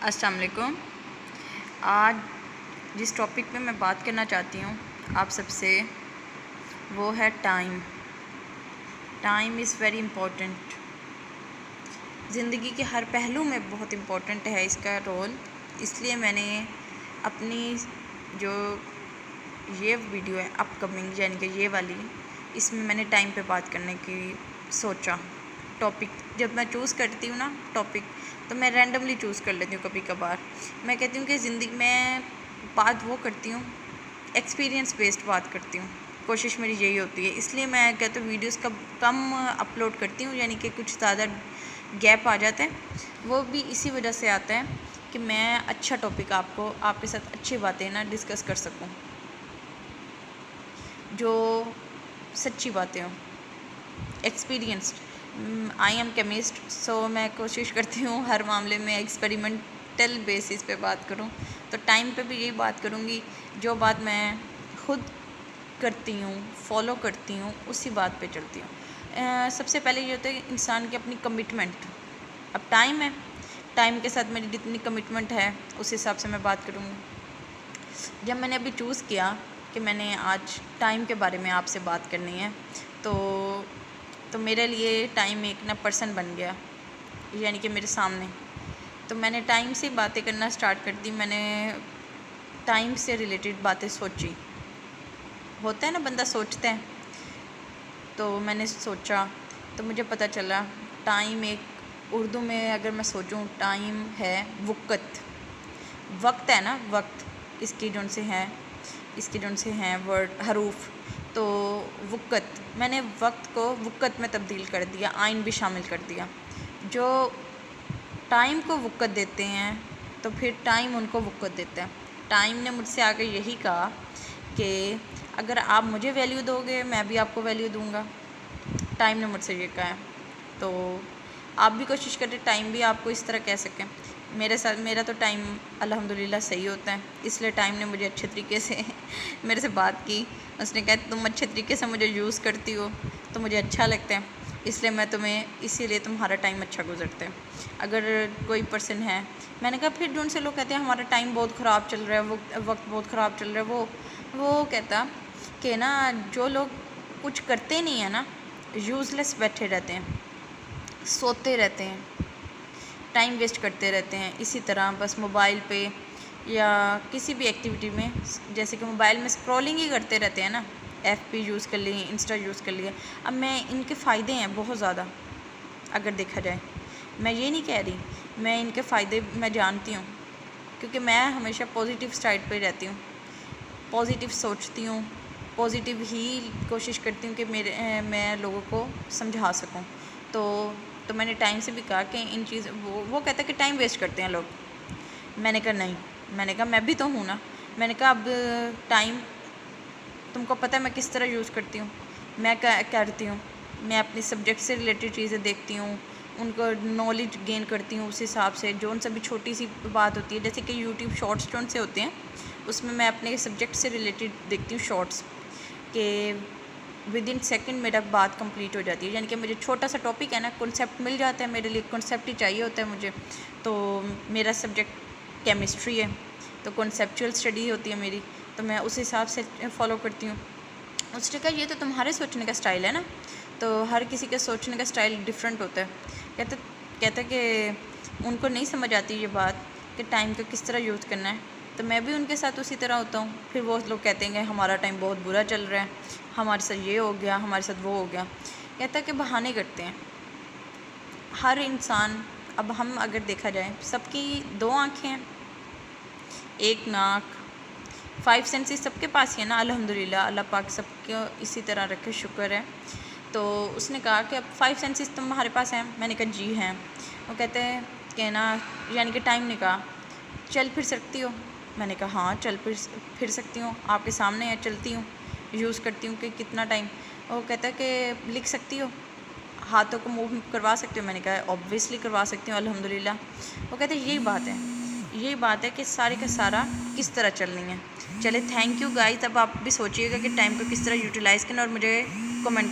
अस्सलाम वालेकुम। आज जिस टॉपिक पे मैं बात करना चाहती हूँ आप सबसे, वो है time. Time is very important. ज़िंदगी के हर पहलू में बहुत इम्पोर्टेंट है इसका रोल। इसलिए मैंने अपनी जो ये वीडियो है अपकमिंग, यानी कि ये वाली, इसमें मैंने टाइम पे बात करने की सोचा। टॉपिक जब मैं चूज़ करती हूँ ना टॉपिक, तो मैं रैंडमली चूज़ कर लेती हूँ। कभी कभार मैं कहती हूँ कि ज़िंदगी में बात वो करती हूँ, एक्सपीरियंस बेस्ड बात करती हूँ। कोशिश मेरी यही होती है। इसलिए मैं कहती हूँ वीडियोस कम अपलोड करती हूँ, यानी कि कुछ ज़्यादा गैप आ जाता है। वो भी इसी वजह से आता है कि मैं अच्छा टॉपिक आपके साथ अच्छी बातें ना डिस्कस कर सकूँ, जो सच्ची बातें हों, एक्सपीरियंस्ड। आई एम केमिस्ट, सो मैं कोशिश करती हूँ हर मामले में एक्सपेरिमेंटल बेसिस पे बात करूँ। तो टाइम पे भी यही बात करूँगी, जो बात मैं खुद करती हूँ, फॉलो करती हूँ, उसी बात पे चलती हूँ। सबसे पहले ये होता है कि इंसान की अपनी कमिटमेंट। अब टाइम है, टाइम के साथ मेरी जितनी कमिटमेंट है उस हिसाब से मैं बात करूँगी। जब मैंने अभी चूज़ किया कि मैंने आज टाइम के बारे में आपसे बात करनी है, तो मेरे लिए टाइम एक ना पर्सन बन गया, यानी कि मेरे सामने। तो मैंने टाइम से बातें करना स्टार्ट कर दी। मैंने टाइम से रिलेटेड बातें सोची। होता है ना, बंदा सोचता है। तो मैंने सोचा तो मुझे पता चला टाइम एक, उर्दू में अगर मैं सोचूं, टाइम है वक्त है ना, वक्त। इसकी जोन से हैं वर्ड हरूफ, तो वक़्त, मैंने वक्त को वक़्त में तब्दील कर दिया, आइन भी शामिल कर दिया। जो टाइम को वक़्त देते हैं तो फिर टाइम उनको वक़्त देता है। टाइम ने मुझसे आके यही कहा कि अगर आप मुझे वैल्यू दोगे, मैं भी आपको वैल्यू दूंगा। टाइम ने मुझसे ये कहा है, तो आप भी कोशिश करें टाइम भी आपको इस तरह कह सकें। मेरा तो टाइम अल्हम्दुलिल्लाह सही होता है। इसलिए टाइम ने मुझे अच्छे तरीके से मेरे से बात की। उसने कहा तुम अच्छे तरीके से मुझे यूज़ करती हो तो मुझे अच्छा लगता है, इसलिए मैं तुम्हें, इसीलिए तुम्हारा टाइम अच्छा गुजरता है। अगर कोई पर्सन है, मैंने कहा फिर जो उनसे लोग कहते हैं हमारा टाइम बहुत ख़राब चल रहा है, वक्त बहुत ख़राब चल रहा है, वो कहता कि ना, जो लोग कुछ करते नहीं है ना, यूज़लेस बैठे रहते हैं, सोते रहते हैं, टाइम वेस्ट करते रहते हैं इसी तरह बस मोबाइल पे या किसी भी एक्टिविटी में, जैसे कि मोबाइल में स्क्रॉलिंग ही करते रहते हैं ना, FB यूज़ कर लिए, इंस्टा यूज़ कर लिया। अब मैं, इनके फ़ायदे हैं बहुत ज़्यादा अगर देखा जाए, मैं ये नहीं कह रही, मैं इनके फ़ायदे मैं जानती हूँ, क्योंकि मैं हमेशा पॉजिटिव साइड पे रहती हूँ, पॉजिटिव सोचती हूँ, पॉजिटिव ही कोशिश करती हूँ कि मैं लोगों को समझा सकूँ। तो मैंने टाइम से भी कहा कि इन चीज़, वो कहता है कि टाइम वेस्ट करते हैं लोग। मैंने कहा नहीं, मैंने कहा मैं भी तो हूँ ना। मैंने कहा अब टाइम तुमको पता है मैं किस तरह यूज़ करती हूँ, मैं क्या करती हूँ, मैं अपने सब्जेक्ट से रिलेटेड चीज़ें देखती हूँ, उनको नॉलेज गेन करती हूँ। उस हिसाब से जो उन सभी छोटी सी बात होती है, जैसे कि यूट्यूब शॉर्ट्स जो से होते हैं, उसमें मैं अपने सब्जेक्ट से रिलेटेड देखती हूँ शॉर्ट्स, कि विदिन सेकंड मेरा बात कंप्लीट हो जाती है। यानी कि मुझे छोटा सा टॉपिक है ना, कॉन्सेप्ट मिल जाता है, मेरे लिए कॉन्सेप्ट ही चाहिए होता है मुझे। तो मेरा सब्जेक्ट केमिस्ट्री है, तो कॉन्सेप्चुअल स्टडी होती है मेरी, तो मैं उस हिसाब से फॉलो करती हूँ। उसने कहा ये तो तुम्हारे सोचने का स्टाइल है ना, तो हर किसी का सोचने का स्टाइल डिफरेंट होता है। कहते कि उनको नहीं समझ आती ये बात कि टाइम को किस तरह यूज़ करना है, तो मैं भी उनके साथ उसी तरह होता हूँ। फिर वो लोग कहते हैं कि हमारा टाइम बहुत बुरा चल रहा है, हमारे साथ ये हो गया, हमारे साथ वो हो गया। कहता है कि बहाने करते हैं हर इंसान। अब हम अगर देखा जाए, सबकी 2 आँखें हैं, 1 नाक, 5 सेंसेस सबके पास ही है ना, अल्हम्दुलिल्लाह, अल्लाह पाक सबको इसी तरह रखे, शुक्र है। तो उसने कहा कि अब 5 सेंसेस तुम्हारे पास हैं। मैंने कहा जी हैं। वो कहते हैं कि ना, यानी कि टाइम ने कहा चल फिर सकती हो। मैंने कहा हाँ चल फिर सकती हूँ, आपके सामने है, चलती हूँ, यूज़ करती हूँ कि कितना टाइम। वो कहता है कि लिख सकती हो, हाथों को मूव करवा सकती हो। मैंने कहा ऑब्वियसली करवा सकती हूँ, अल्हम्दुलिल्लाह। वो कहते हैं यही बात है कि सारे का सारा किस तरह चलनी है। चले, थैंक यू गाइस। अब आप भी सोचिएगा कि टाइम को किस तरह यूटिलाइज़ करना, और मुझे कमेंट